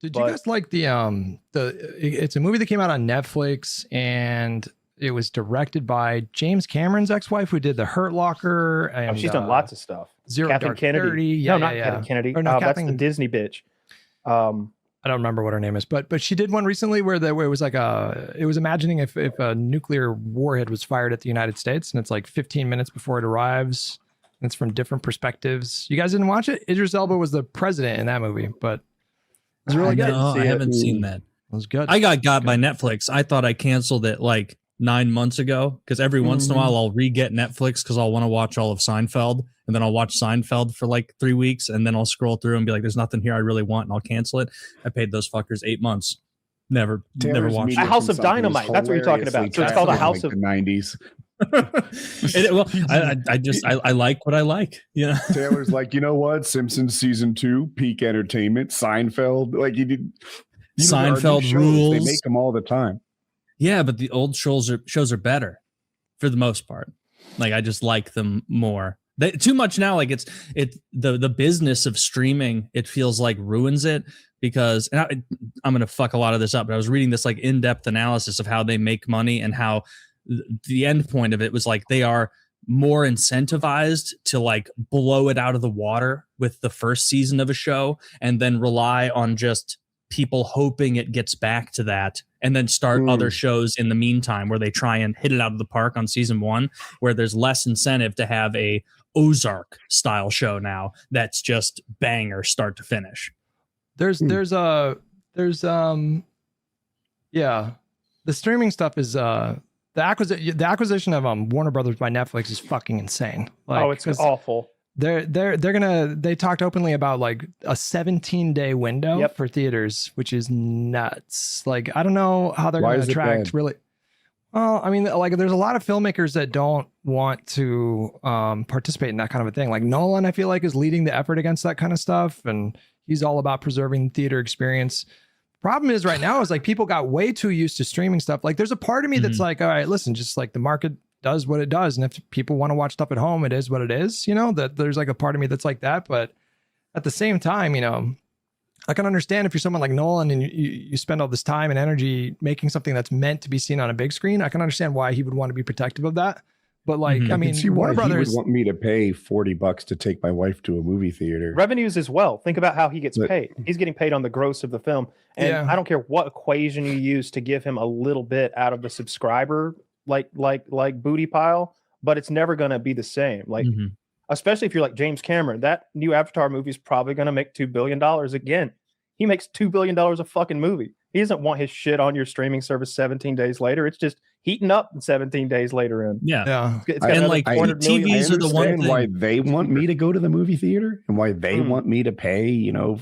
Did you guys like it's a movie that came out on Netflix and it was directed by James Cameron's ex-wife who did The Hurt Locker. And, she's done lots of stuff. Zero Catherine Dark Kennedy. 30. Yeah, no, not Catherine Kennedy. Or no, that's the Disney bitch. I don't remember what her name is, but she did one recently where it was like it was imagining if a nuclear warhead was fired at the United States, and it's like 15 minutes before it arrives. And it's from different perspectives. You guys didn't watch it? Idris Elba was the president in that movie, but it was really good. No, I haven't seen that. It was good. I got by Netflix. I thought I canceled it like 9 months ago because every once in a while I'll re-get Netflix because I'll want to watch all of Seinfeld, and then I'll watch Seinfeld for like 3 weeks, and then I'll scroll through and be like, "There's nothing here I really want," and I'll cancel it. I paid those fuckers 8 months. Never watched it. A House of Dynamite. That's what you're talking about. So it's called A House of the 90s. I like what I like. You know, Taylor's like, you know what? Simpsons season 2, peak entertainment. Seinfeld, like you did. Seinfeld rules. They make them all the time. Yeah, but the old shows are better for the most part. Like I just like them more. Too much now. Like it's the business of streaming. It feels like ruins it because I'm going to fuck a lot of this up. But I was reading this like in-depth analysis of how they make money and how the end point of it was like they are more incentivized to like blow it out of the water with the first season of a show and then rely on just people hoping it gets back to that and then start other shows in the meantime where they try and hit it out of the park on season 1, where there's less incentive to have a Ozark style show now that's just banger start to finish. The streaming stuff is the acquisition of Warner Brothers by Netflix is fucking insane. Like, it's awful. They talked openly about like a 17-day window for theaters, which is nuts. Like, I don't know how they're going to attract really. Well, I mean, like there's a lot of filmmakers that don't want to participate in that kind of a thing. Like Nolan, I feel like is leading the effort against that kind of stuff. And he's all about preserving the theater experience. Problem is right now is like people got way too used to streaming stuff. Like there's a part of me that's like, all right, listen, just like the market does what it does. And if people want to watch stuff at home, it is what it is, you know, that there's like a part of me that's like that. But at the same time, you know, I can understand if you're someone like Nolan and you spend all this time and energy making something that's meant to be seen on a big screen. I can understand why he would want to be protective of that. But like, I mean, Warner Brothers would want me to pay $40 to take my wife to a movie theater. Revenues as well. Think about how he gets paid. He's getting paid on the gross of the film. And I don't care what equation you use to give him a little bit out of the subscriber, like booty pile, but it's never going to be the same. Like, especially if you're like James Cameron, that new Avatar movie is probably going to make $2 billion again. He makes $2 billion a fucking movie. He doesn't want his shit on your streaming service 17 days later. It's just heating up 17 days later in. Yeah. It's got and like TVs are the one thing. Why they want me to go to the movie theater and why they want me to pay, you know,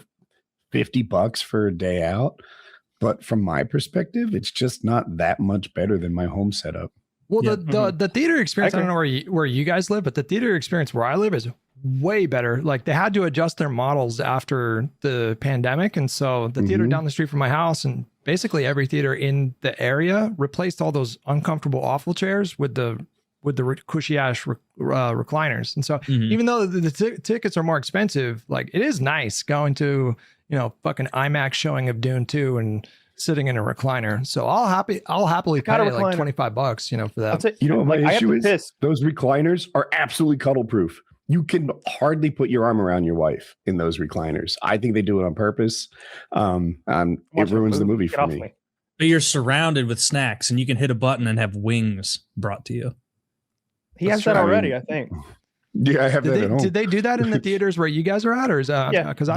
$50 for a day out. But from my perspective, it's just not that much better than my home setup. Well, the theater experience, I don't know where you guys live, but the theater experience where I live is way better. Like they had to adjust their models after the pandemic. And so the theater down the street from my house and basically every theater in the area replaced all those uncomfortable, awful chairs with the cushy ass recliners. And so even though the tickets are more expensive, like it is nice going to, you know, fucking IMAX showing of Dune 2 and sitting in a recliner. So I'll happily pay like $25, you know, for that. You know what my issue is? Those recliners are absolutely cuddle proof. You can hardly put your arm around your wife in those recliners. I think they do it on purpose. It ruins the movie for me. But you're surrounded with snacks and you can hit a button and have wings brought to you. He has that already, I think. Yeah, I have that at home. Did they do that in the theaters where you guys are at, or is because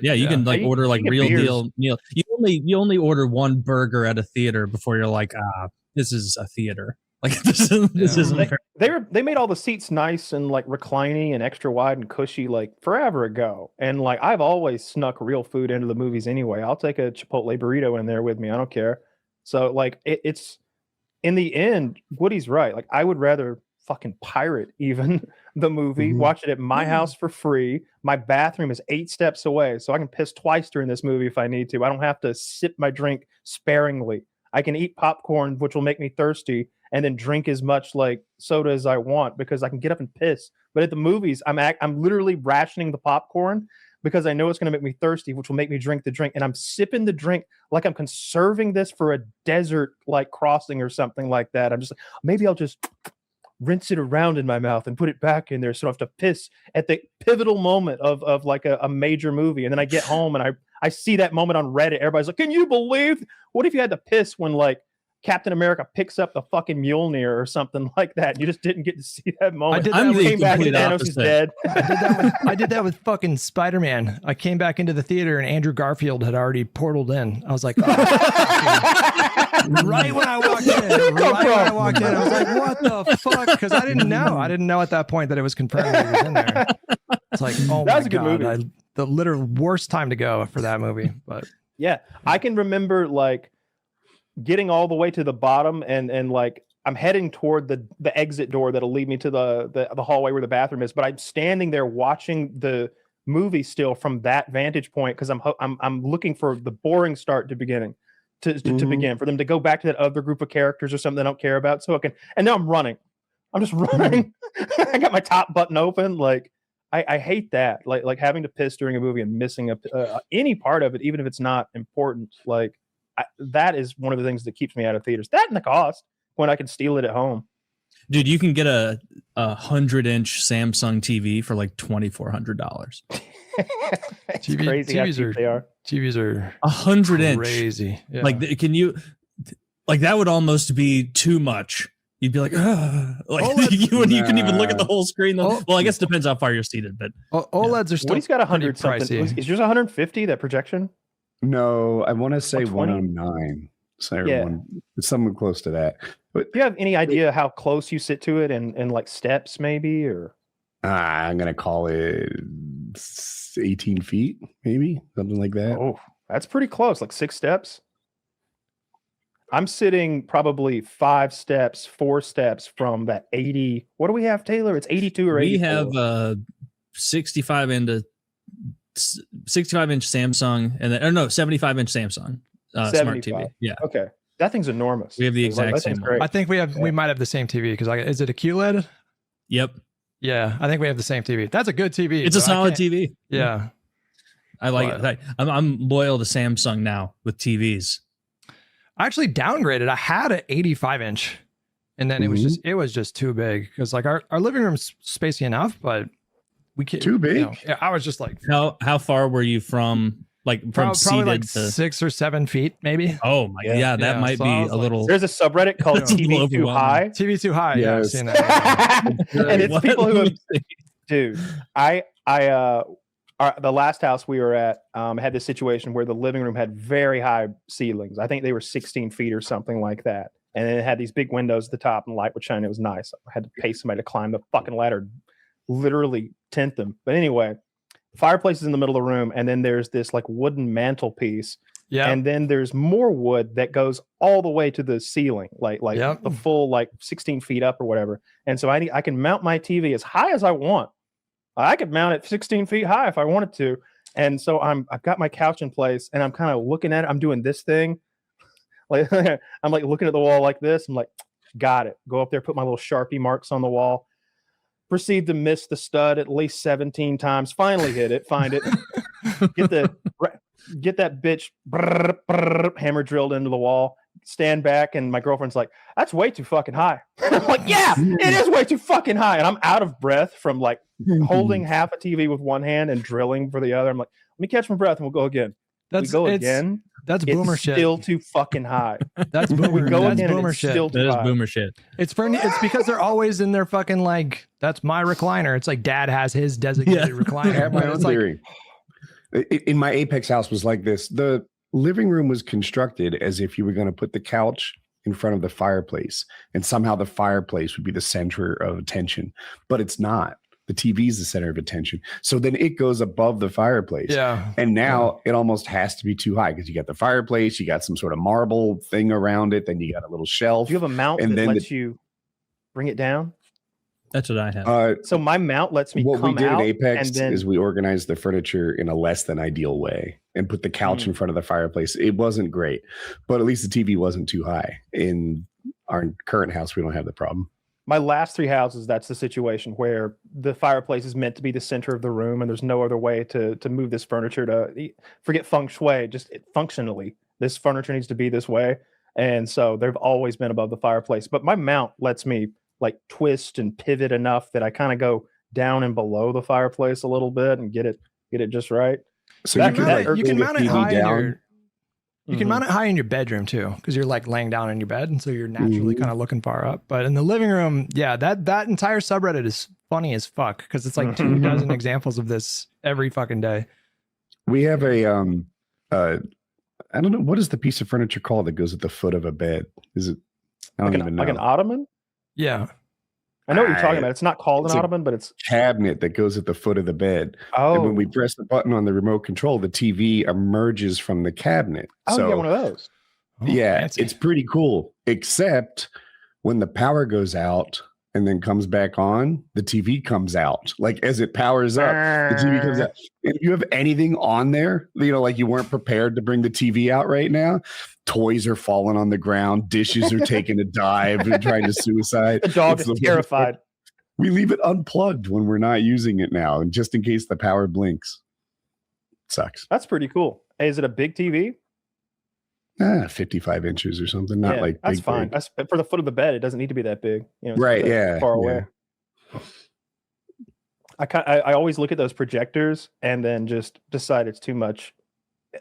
you can like order like real deal meal. You only order one burger at a theater before you're like, this is a theater. Like this isn't fair. They made all the seats nice and like reclining and extra wide and cushy like forever ago. And like I've always snuck real food into the movies anyway. I'll take a Chipotle burrito in there with me. I don't care. So like it's in the end, Woody's right. Like I would rather fucking pirate even the movie, watch it at my house for free. My bathroom is 8 steps away, so I can piss twice during this movie if I need to. I don't have to sip my drink sparingly. I can eat popcorn, which will make me thirsty, and then drink as much like soda as I want because I can get up and piss. But at the movies, I'm literally rationing the popcorn because I know it's going to make me thirsty, which will make me drink the drink. And I'm sipping the drink like I'm conserving this for a desert like crossing or something like that. I'm just like, maybe I'll just rinse it around in my mouth and put it back in there so I don't have to piss at the pivotal moment of like a major movie. And then I get home and I see that moment on Reddit. Everybody's like, can you believe? What if you had to piss when like Captain America picks up the fucking Mjolnir or something like that? You just didn't get to see that moment. I'm came back and Thanos is dead. I did that with fucking Spider-Man. I came back into the theater and Andrew Garfield had already portaled in. I was like, right when I walked in, I was like, what the fuck? Because I didn't know. I didn't know at that point that it was confirmed that he was in there. It's like, oh my God. Good movie. The literal worst time to go for that movie. But yeah, I can remember like getting all the way to the bottom and like I'm heading toward the exit door that'll lead me to the hallway where the bathroom is, but I'm standing there watching the movie still from that vantage point because I'm looking for the boring start to begin for them to go back to that other group of characters or something I don't care about. So I can, and now I'm running. I'm just running. I got my top button open. Like I hate that. Like having to piss during a movie and missing any part of it, even if it's not important. Like that is one of the things that keeps me out of theaters. That and the cost when I can steal it at home. Dude, you can get a 100-inch Samsung TV for like $2,400. It's crazy how cheap they are. TVs are 100-inch. Crazy. Yeah. Like, can you? Like that would almost be too much. You'd be like, like you couldn't even look at the whole screen. Well, I guess it depends how far you're seated, but OLEDs are still. Woody's got 100 something. Is yours 150? That projection? No, I want to say 109. So it's something close to that. But do you have any idea how close you sit to it and like steps maybe or? I'm gonna call it 18 feet, maybe something like that. Oh, that's pretty close. Like 6 steps. I'm sitting probably 4 steps from that 80. What do we have, Taylor? It's 82 or 84. We have 65-inch Samsung and then 75-inch Samsung smart TV. Yeah. Okay. That thing's enormous. We have the exact same one. I think we might have the same TV because is it a QLED? Yep. Yeah, I think we have the same TV. That's a good TV. It's a solid TV. Yeah. I like it. I'm loyal to Samsung now with TVs. I actually downgraded. I had an 85-inch, and then it was just too big because like our living room's spacey enough, but we can't. Too big. I was just like, how far were you from probably seated like to 6 or 7 feet, maybe? Oh my, that might be a little. There's a subreddit called TV Too High. TV Too High. Yeah, I've seen that. And it's people who have, dude. The last house we were at had this situation where the living room had very high ceilings. I think they were 16 feet or something like that. And it had these big windows at the top and light would shine. It was nice. I had to pay somebody to climb the fucking ladder, literally tent them. But anyway, the fireplace is in the middle of the room. And then there's this like wooden mantelpiece. Yeah. And then there's more wood that goes all the way to the ceiling, like the full like 16 feet up or whatever. And so I can mount my TV as high as I want. I could mount it 16 feet high if I wanted to. And so I've got my couch in place and I'm kind of looking at it. I'm doing this thing. Like I'm like looking at the wall like this. I'm like, got it. Go up there, put my little Sharpie marks on the wall. Proceed to miss the stud at least 17 times. Finally hit it. Find it. Get that bitch hammer drilled into the wall. Stand back and my girlfriend's like, that's way too fucking high. I'm like, yeah, it is way too fucking high. And I'm out of breath from like holding half a TV with one hand and drilling for the other. I'm like, let me catch my breath and we'll go again. That's boomer shit. Still too fucking high. That's boomer. We go that's again boomer and shit. Still too that is high. Boomer shit. It's because they're always in their fucking like, that's my recliner. It's like dad has his designated recliner. I have my own theory. In my Apex house was like this. The living room was constructed as if you were going to put the couch in front of the fireplace and somehow the fireplace would be the center of attention, but it's not. The TV is the center of attention. So then it goes above the fireplace. Yeah. And now it almost has to be too high because you got the fireplace, you got some sort of marble thing around it, then you got a little shelf. Do you have a mount that lets you bring it down? That's what I have. So my mount lets me what come we did out at Apex and then is we organized the furniture in a less than ideal way and put the couch in front of the fireplace. It wasn't great, but at least the TV wasn't too high. In our current house, we don't have the problem. my last 3 houses, that's the situation where the fireplace is meant to be the center of the room, and there's no other way to move this furniture to forget feng shui. Just functionally, this furniture needs to be this way, and so they've always been above the fireplace. But my mount lets me like twist and pivot enough that I kind of go down and below the fireplace a little bit and get it just right. So you can mount it high down. You can mount it high in your bedroom too, because you're like laying down in your bed, and so you're naturally kind of looking far up. But in the living room, yeah, that entire subreddit is funny as fuck because it's like 2 dozen examples of this every fucking day. We have a I don't know, what is the piece of furniture called that goes at the foot of a bed? Is it? I don't even know. Like an ottoman? Yeah. I know what you're talking about. It's not called an ottoman, but it's cabinet that goes at the foot of the bed. Oh. And when we press the button on the remote control, the TV emerges from the cabinet. Oh, so, yeah, one of those. Oh, yeah, fancy. it's pretty cool. Except when the power goes out and then comes back on, the TV comes out. Like as it powers up, the TV comes out. If you have anything on there, like you weren't prepared to bring the TV out right now, toys are falling on the ground, dishes are taking a dive and trying to suicide. The dog is terrified. We leave it unplugged when we're not using it now, and just in case the power blinks. Sucks. That's pretty cool. Hey, is it a big TV? 55 inches or something. Not like that's big, fine. big. That's for the foot of the bed. It doesn't need to be that big. Right? Yeah. Far away. I always look at those projectors and then just decide it's too much.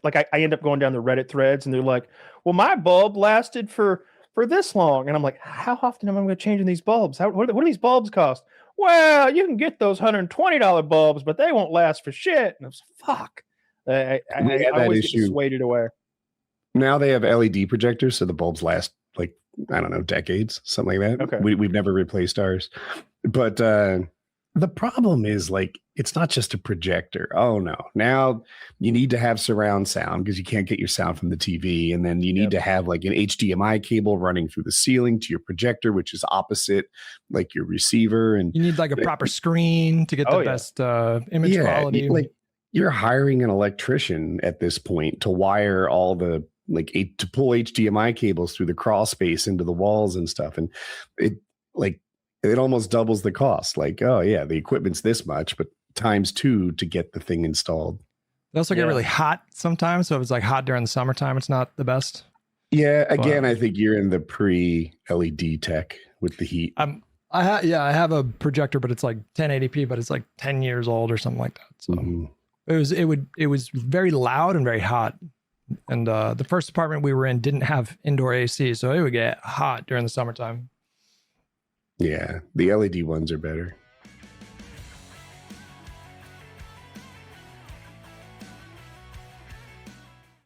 Like I end up going down the Reddit threads and they're like, well, my bulb lasted for this long. And I'm like, how often am I going to change these bulbs? What do these bulbs cost? Well, you can get those $120 bulbs, but they won't last for shit. And I was fuck. I always get dissuaded away. Now they have LED projectors, so the bulbs last like, I don't know, decades, something like that. Okay. We've never replaced ours. But the problem is like, it's not just a projector. Oh no. Now you need to have surround sound because you can't get your sound from the TV. And then you need to have like an HDMI cable running through the ceiling to your projector, which is opposite like your receiver. And you need like a proper screen to get the best image quality. Like you're hiring an electrician at this point to wire all the to pull HDMI cables through the crawl space into the walls and stuff. And it almost doubles the cost. Like, oh yeah, the equipment's this much, but times 2 to get the thing installed. They also get really hot sometimes. So if it's like hot during the summertime, it's not the best. Yeah. Again, I think you're in the pre-LED tech with the heat. I have a projector, but it's like 1080p, but it's like 10 years old or something like that. So it was very loud and very hot. And the first apartment we were in didn't have indoor AC, so it would get hot during the summertime. Yeah, the LED ones are better.